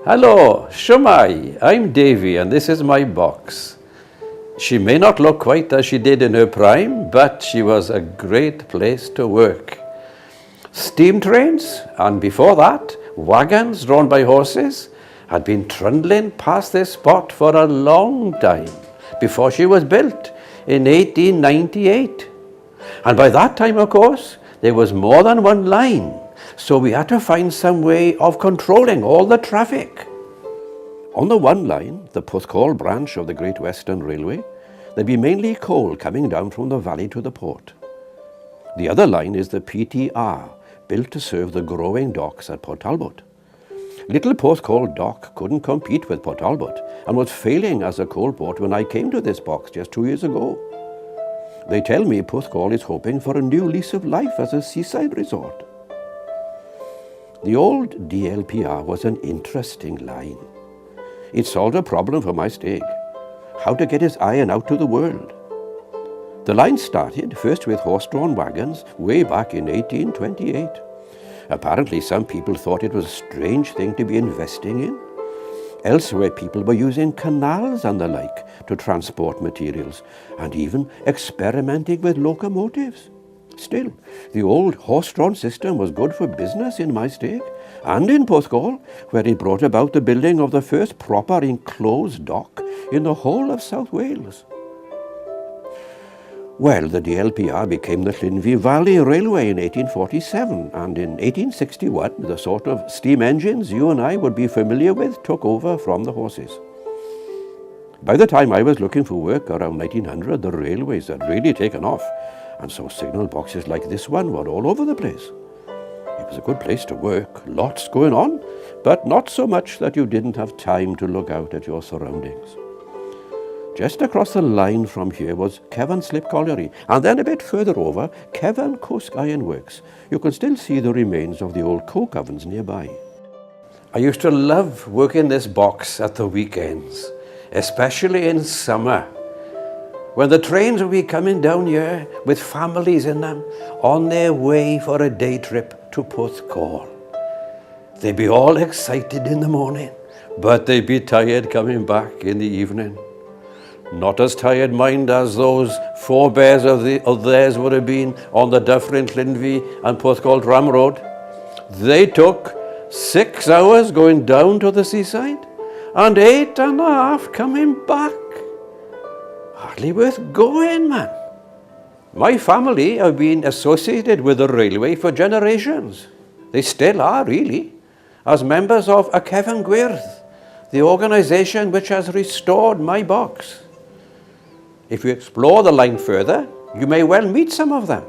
Hello, Shumai, I'm Davy and this is my box. She may not look quite as she did in her prime, but she was a great place to work. Steam trains, and before that, wagons drawn by horses, had been trundling past this spot for a long time, before she was built in 1898. And by that time, of course, there was more than one line, so we had to find some way of controlling all the traffic. On the one line, the Porthcawl branch of the Great Western Railway, there'd be mainly coal coming down from the valley to the port. The other line is the PTR, built to serve the growing docks at Port Talbot. Little Porthcawl Dock couldn't compete with Port Talbot and was failing as a coal port when I came to this box just 2 years ago. They tell me Porthcawl is hoping for a new lease of life as a seaside resort. The old DLPR was an interesting line. It solved a problem for my stag, how to get his iron out to the world. The line started first with horse-drawn wagons way back in 1828. Apparently some people thought it was a strange thing to be investing in. Elsewhere people were using canals and the like to transport materials and even experimenting with locomotives. Still, the old horse-drawn system was good for business in my stake and in Porthcawl, where it brought about the building of the first proper enclosed dock in the whole of South Wales. Well, the DLPR became the Llinvi Valley Railway in 1847, and in 1861 the sort of steam engines you and I would be familiar with took over from the horses. By the time I was looking for work around 1900, the railways had really taken off, and so signal boxes like this one were all over the place. It was a good place to work, lots going on, but not so much that you didn't have time to look out at your surroundings. Just across the line from here was Cefn Slip Colliery, and then a bit further over, Cefn Cwsg Iron Works. You can still see the remains of the old coke ovens nearby. I used to love working this box at the weekends, especially in summer, when the trains would be coming down here with families in them on their way for a day trip to Porthcawl. They'd be all excited in the morning, but they'd be tired coming back in the evening. Not as tired, mind, as those forebears of theirs would have been on the Dufferin, Llinvi and Porthcawl Tram Road. They took 6 hours going down to the seaside and 8.5 coming back. Hardly worth going, man. My family have been associated with the railway for generations. They still are, really, as members of a Cefn Gwyrdd, the organisation which has restored my box. If you explore the line further, you may well meet some of them.